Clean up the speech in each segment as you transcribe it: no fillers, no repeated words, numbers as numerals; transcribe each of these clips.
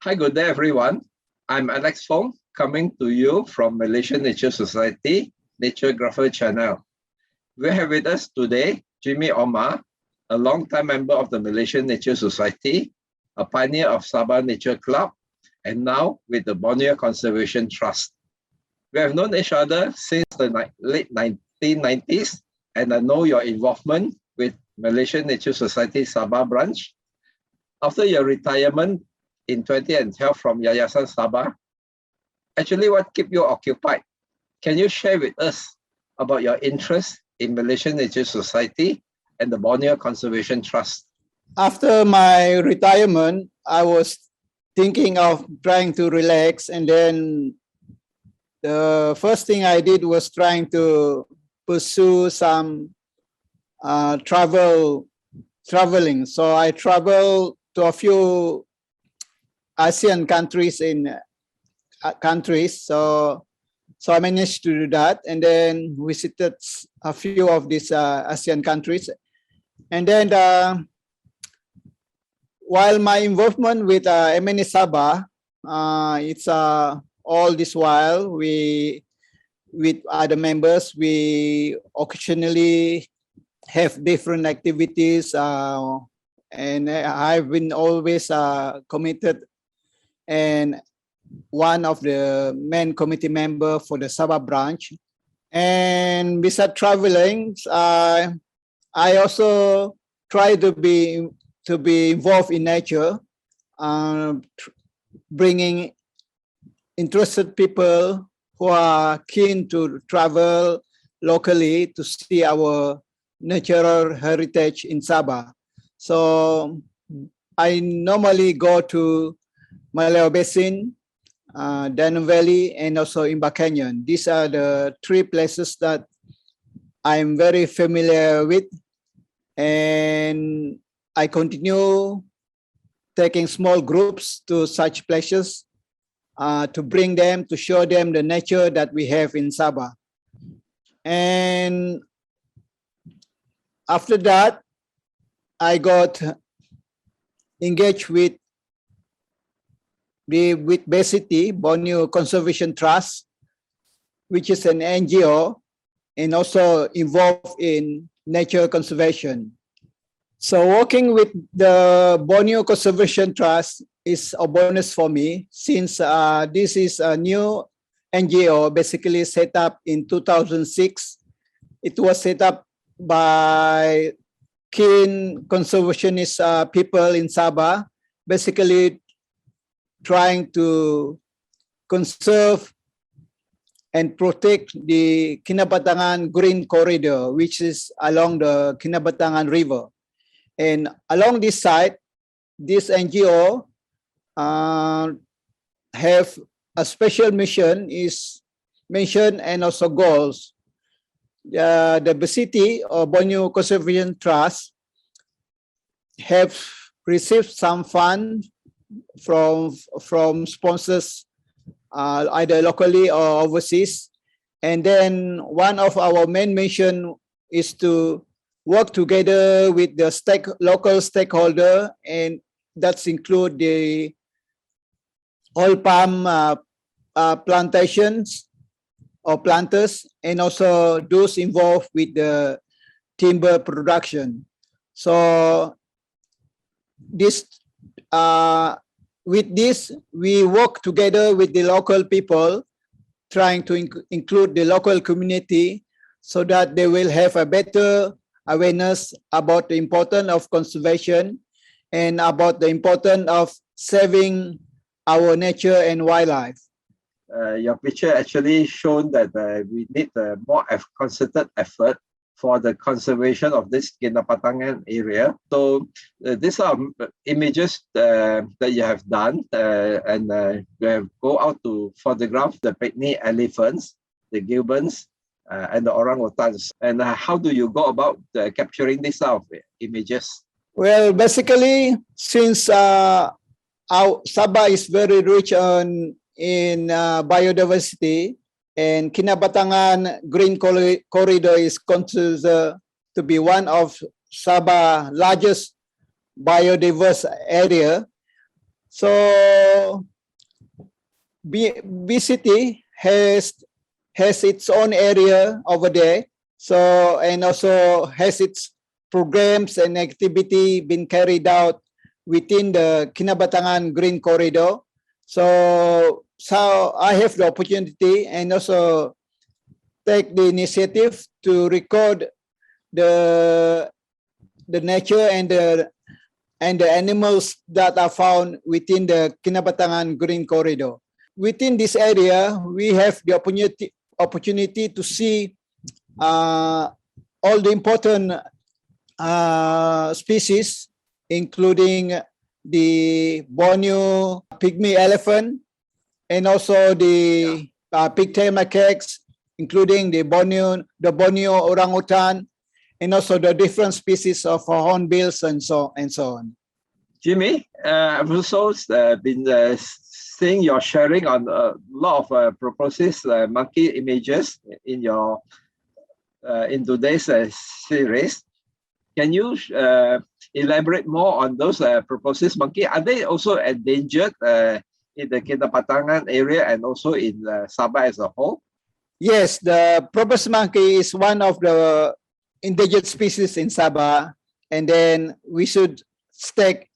Hi, good day, everyone. I'm Alex Foong, coming to you from Malaysian Nature Society NATUREGRAPHER channel. We have with us today Jimmy Omar, a long-time member of the Malaysian Nature Society, a pioneer of Sabah Nature Club, and now with the Borneo Conservation Trust. We have known each other since the late 1990s, and I know your involvement with Malaysian Nature Society Sabah branch. After your retirement in 2012 from Yayasan Sabah, actually what kept you occupied? Can you share with us about your interest in Malaysian Nature Society and the Borneo Conservation Trust? After my retirement, I was thinking of trying to relax, and then the first thing I did was trying to pursue some traveling. So I traveled to a few ASEAN countries so I managed to do that, and then visited a few of these ASEAN countries. And then while my involvement with MNS Sabah, it's all this while with other members, we occasionally have different activities, and I've been always committed and one of the main committee member for the Sabah branch. And besides traveling, I also try to be involved in nature, bringing interested people who are keen to travel locally to see our natural heritage in Sabah. So I normally go to Maleo Basin, Danang Valley, and also Imba Canyon. These are the three places that I'm very familiar with, and I continue taking small groups to such places to bring them, to show them the nature that we have in Sabah. And after that, I got engaged with BCT, Borneo Conservation Trust, which is an NGO and also involved in nature conservation. So working with the Borneo Conservation Trust is a bonus for me, since this is a new NGO basically set up in 2006. It was set up by keen conservationist people in Sabah, basically trying to conserve and protect the Kinabatangan Green Corridor, which is along the Kinabatangan River. And along this side, this NGO have a special mission is mentioned, and also goals. The BCT or Borneo Conservation Trust have received some funds from sponsors, either locally or overseas. And then one of our main mission is to work together with the local stakeholder, and that's include the oil palm plantations or planters, and also those involved with the timber production. So with this, we work together with the local people, trying to include the local community so that they will have a better awareness about the importance of conservation and about the importance of saving our nature and wildlife. Your picture actually shown that we need more concerted effort for the conservation of this Kinabatangan area. So these are images that you have done, and you have go out to photograph the pygmy elephants, the gibbons, and the orangutans. And how do you go about capturing these images? Well, basically, since our Sabah is very rich in biodiversity, and Kinabatangan Green Corridor is considered to be one of Sabah's largest biodiverse area. So BCT has its own area over there. So, and also has its programs and activity been carried out within the Kinabatangan Green Corridor. So I have the opportunity and also take the initiative to record the nature and the animals that are found within the Kinabatangan Green Corridor. Within this area, we have the opportunity to see all the important species, including the Borneo pygmy elephant, and also the pigtail macaques, including the Borneo orangutan, and also the different species of hornbills and so on. Jimmy, I've also been seeing your sharing on a lot of proposis monkey images in your in today's series. Can you elaborate more on those proposis monkey? Are they also endangered in the Kinabatangan area and also in Sabah as a whole? Yes, the proboscis monkey is one of the endangered species in Sabah, and then we should take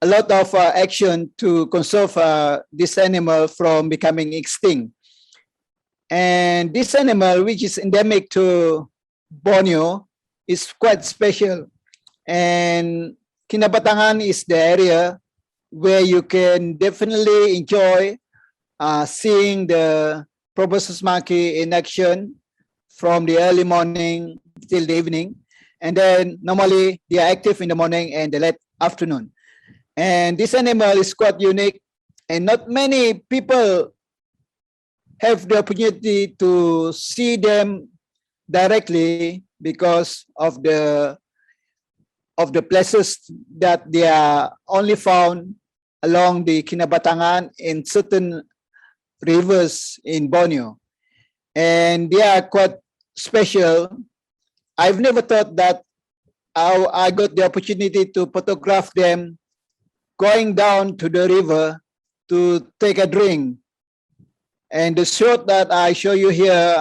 a lot of action to conserve this animal from becoming extinct. And this animal, which is endemic to Borneo, is quite special. And Kinabatangan is the area where you can definitely enjoy seeing the proboscis monkey in action from the early morning till the evening. And then normally they are active in the morning and the late afternoon. And this animal is quite unique, and not many people have the opportunity to see them directly because of the places that they are only found along the Kinabatangan in certain rivers in Borneo. And they are quite special. I've never thought that I got the opportunity to photograph them going down to the river to take a drink. And the shot that I show you here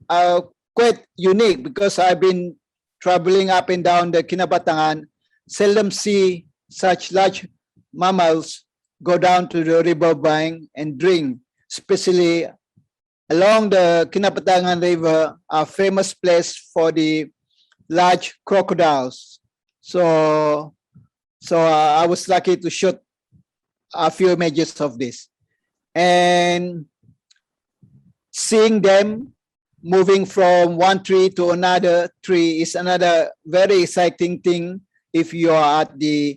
are quite unique because I've been traveling up and down the Kinabatangan, seldom see such large mammals go down to the river bank and drink, especially along the Kinabatangan River, a famous place for the large crocodiles. So I was lucky to shoot a few images of this. And seeing them moving from one tree to another tree is another very exciting thing if you are at the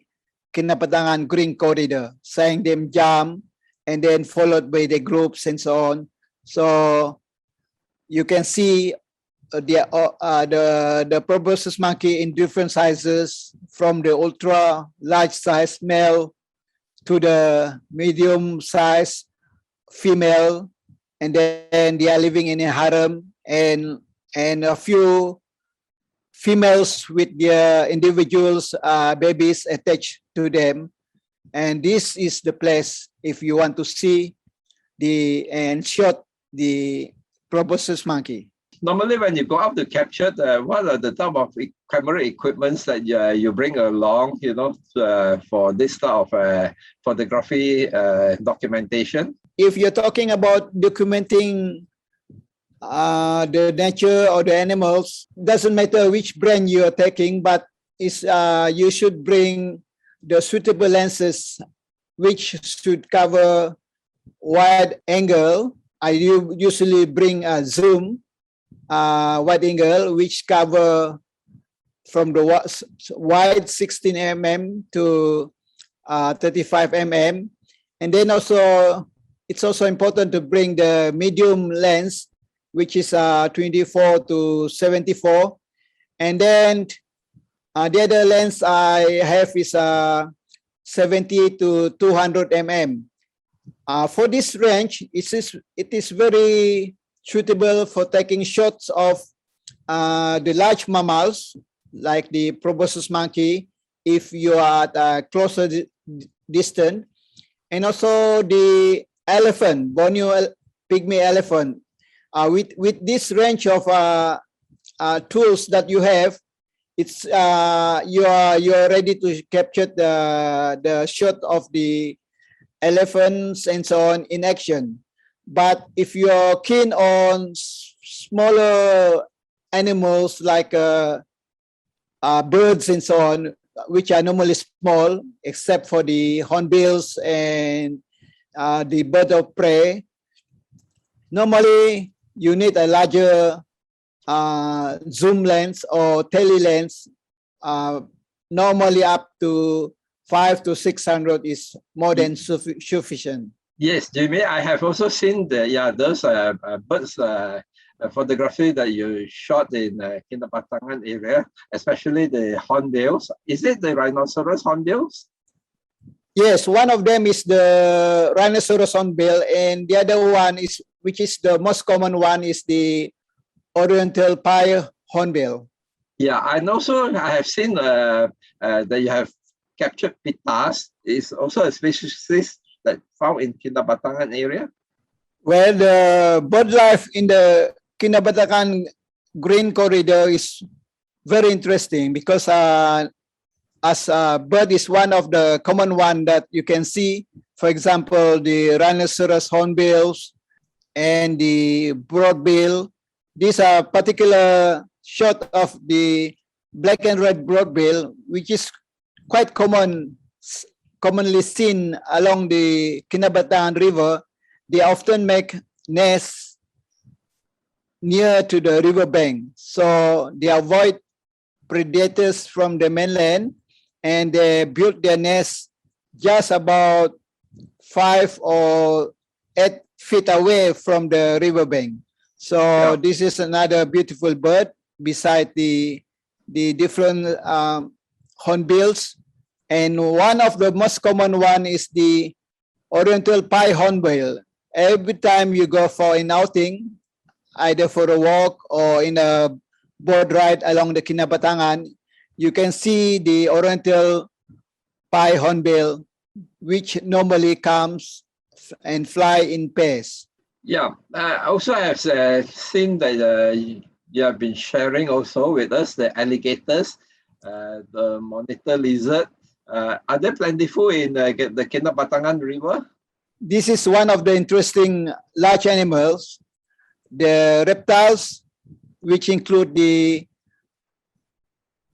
Kinabatangan Green Corridor, seeing them jump and then followed by the groups and so on. So you can see the proboscis monkey in different sizes, from the ultra large size male to the medium size female, and then they are living in a harem, and a few females with their individuals babies attached to them. And this is the place if you want to see and shot the proboscis monkey. Normally, when you go out to capture, what are the type of camera equipments that you bring along, for this type of photography documentation? If you're talking about documenting the nature or the animals, doesn't matter which brand you are taking, but you should bring the suitable lenses, which should cover wide angle. I usually bring a zoom wide angle, which cover from the wide 16 mm to 35 mm. And then also, it's also important to bring the medium lens, which is 24 to 74. And then the other lens I have is 70 to 200 mm. For this range, it is very suitable for taking shots of the large mammals like the proboscis monkey if you are at a closer distant. And also the elephant, Borneo pygmy elephant. With this range of tools that you have, it's you are ready to capture the shot of the elephants and so on in action. But if you're keen on smaller animals like birds and so on, which are normally small, except for the hornbills and the bird of prey, normally you need a larger zoom lens or tele lens. Normally up to 500 to 600 is more than sufficient. Yes, Jimmy, I have also seen those birds photography that you shot in Kinabatangan area, especially the hornbills. Is it the rhinoceros hornbills? Yes, one of them is the rhinoceros hornbill, and the other one is, which is the most common one, is the oriental pie hornbill. Yeah, and also I have seen that you have captured pitas. It's also a species that found in Kinabatangan area. Well, the bird life in the Kinabatangan Green Corridor is very interesting because as a bird is one of the common one that you can see. For example, the rhinoceros hornbills and the broadbill. These are particular shot of the black and red broadbill, which is quite commonly seen along the Kinabatangan River. They often make nests near to the riverbank, so they avoid predators from the mainland, and they build their nests just about 5 or 8 feet away from the riverbank. So this is another beautiful bird beside the different hornbills. And one of the most common one is the oriental pie hornbill. Every time you go for an outing, either for a walk or in a boat ride along the Kinabatangan, you can see the oriental pie hornbill, which normally comes and fly in pairs. Yeah, also I have seen that you have been sharing also with us the alligators, the monitor lizard. Are they plentiful in the Kinabatangan River? This is one of the interesting large animals. The reptiles, which include the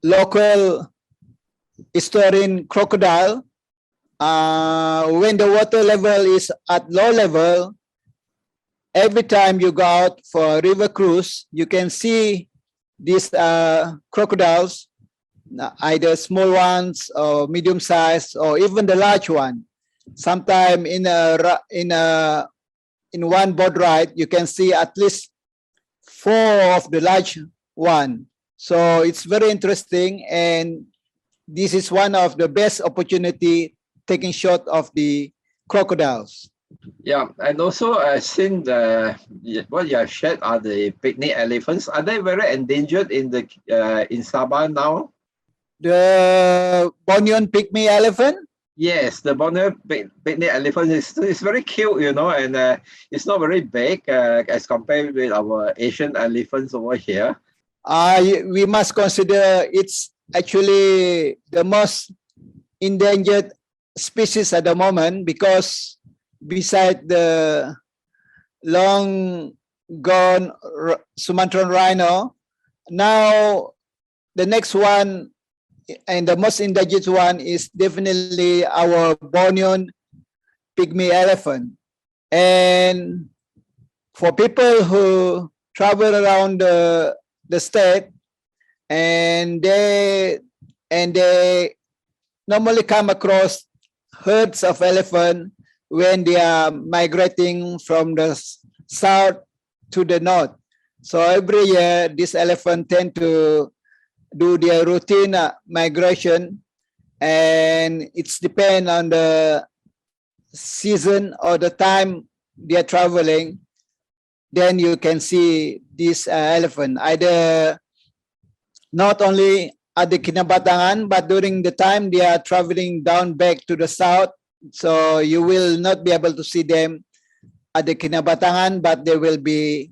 local estuarine crocodile. When the water level is at low level, every time you go out for a river cruise, you can see these crocodiles, either small ones or medium size or even the large one. Sometime in one boat ride, you can see at least 4 of the large one. So it's very interesting, and this is one of the best opportunity taking shot of the crocodiles. Yeah, and also I've seen what you have shared are the picnic elephants. Are they very endangered in Sabah now? The Borneo pygmy elephant? Yes, the Borneo picnic elephant is very cute, you know, and it's not very big as compared with our Asian elephants over here. We must consider it's actually the most endangered species at the moment, because beside the long gone Sumatran rhino, now the next one and the most endangered one is definitely our Borneo pygmy elephant. And for people who travel around the state, and they normally come across herds of elephant when they are migrating from the south to the north. So every year, this elephant tend to do their routine migration, and it's depend on the season or the time they are traveling. Then you can see this elephant either not only at the Kinabatangan, but during the time they are traveling down back to the south, So you will not be able to see them at the Kinabatangan, but they will be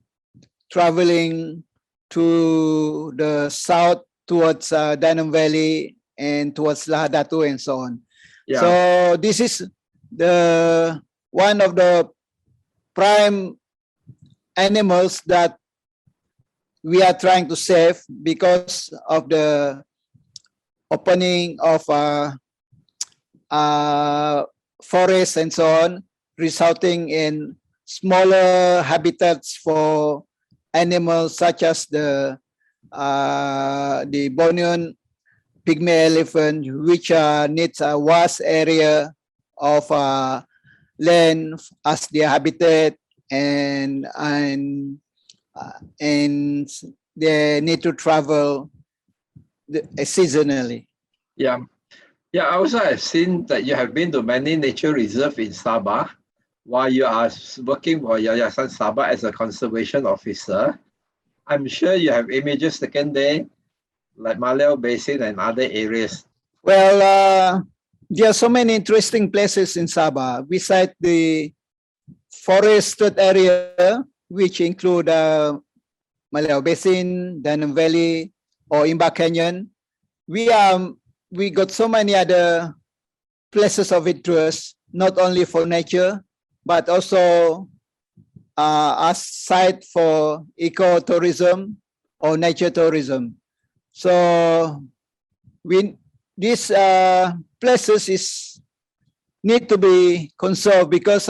traveling to the south towards Danang Valley and towards Lahadatu and so on. Yeah. So this is the one of the prime animals that we are trying to save because of the opening of forests and so on, resulting in smaller habitats for animals such as the Borneo pygmy elephant, which needs a vast area of land as their habitat, and they need to travel seasonally. Yeah. Yeah, also I've seen that you have been to many nature reserves in Sabah while you are working for Yayasan Sabah as a conservation officer. I'm sure you have images taken there, like Maleo Basin and other areas. Well, there are so many interesting places in Sabah. Besides the forested area, which include Maleo Basin, Danang Valley, or Imba Canyon, we got so many other places of interest, not only for nature, but also as site for ecotourism or nature tourism. So these places need to be conserved because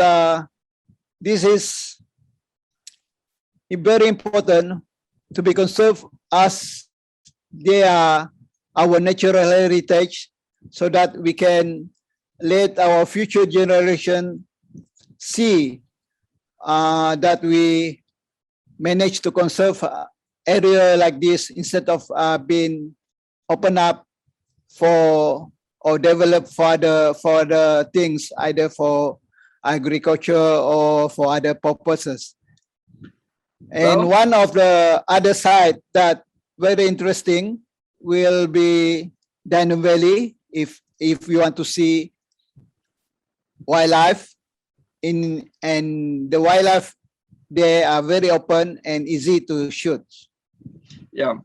this is very important to be conserved as they are our natural heritage, so that we can let our future generation see that we manage to conserve area like this instead of being open up for or develop for the things, either for agriculture or for other purposes. And Well, one of the other side that very interesting will be Danang Valley. If you want to see wildlife and the wildlife, they are very open and easy to shoot. yeah.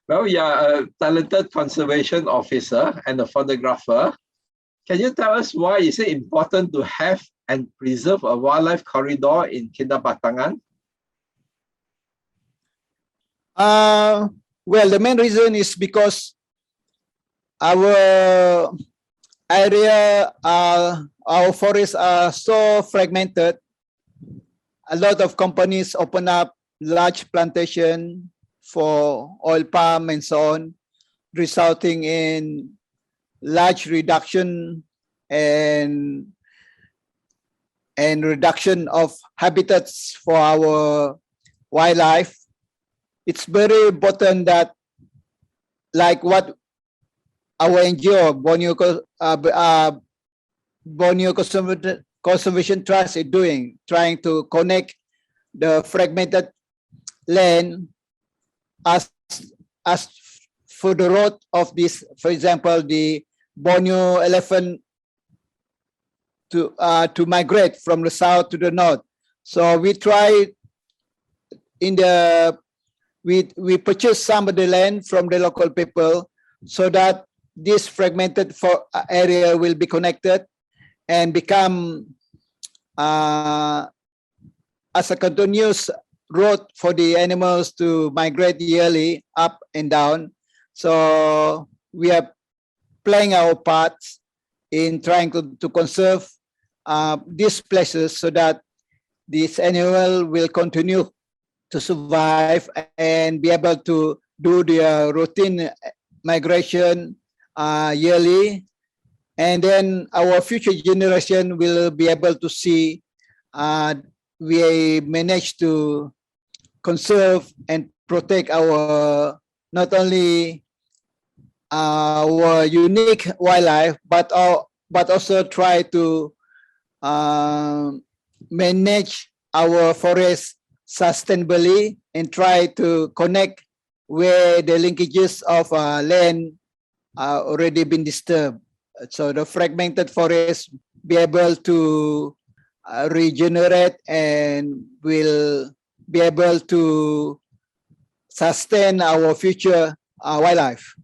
Well, you are a talented conservation officer and a photographer. Can you tell us why is it important to have and preserve a wildlife corridor in Kinabatangan? Well, the main reason is because our area, our forests are so fragmented. A lot of companies open up large plantation for oil palm and so on, resulting in large reduction and reduction of habitats for our wildlife. It's very important that, like what our NGO, Borneo Conservation Trust is doing, trying to connect the fragmented land as for the road of this, for example, the Borneo elephant to migrate from the south to the north. So we try we purchase some of the land from the local people so that this fragmented area will be connected and become as a continuous road for the animals to migrate yearly up and down. So we are playing our parts in trying to conserve these places so that this animal will continue to survive and be able to do their routine migration yearly. And then our future generation will be able to see we managed to conserve and protect our, not only our unique wildlife, but also try to manage our forests sustainably and try to connect where the linkages of land are already been disturbed. So the fragmented forest be able to regenerate and will be able to sustain our future wildlife.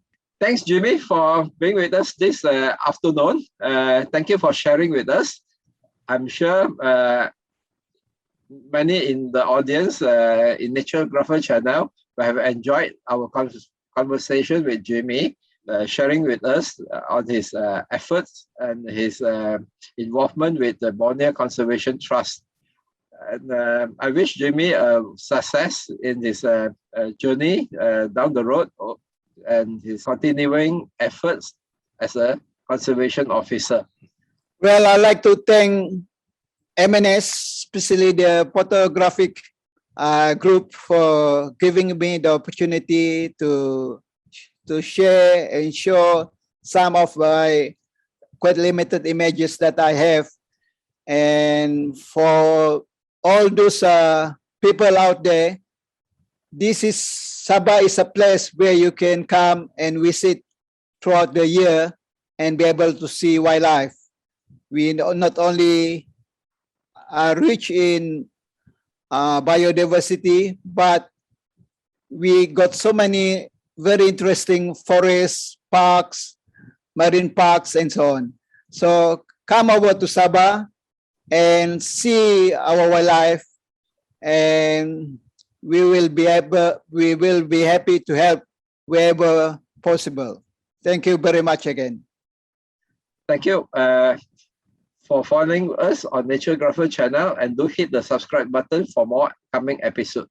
Thanks, Jimmy, for being with us this afternoon. Thank you for sharing with us. I'm sure many in the audience in Naturegrapher channel will have enjoyed our conversation with Jimmy, sharing with us on his efforts and his involvement with the Borneo Conservation Trust. And I wish Jimmy success in his journey down the road and his continuing efforts as a conservation officer. Well, I'd like to thank MNS, especially the photographic group, for giving me the opportunity to share and show some of my quite limited images that I have. And for all those people out there, Sabah is a place where you can come and visit throughout the year and be able to see wildlife. We not only are rich in biodiversity, but we got so many very interesting forests, parks, marine parks, and so on. So come over to Sabah and see our wildlife, and we will be happy to help wherever possible. Thank you very much again. Thank you for following us on Naturegrapher channel, and do hit the subscribe button for more coming episodes.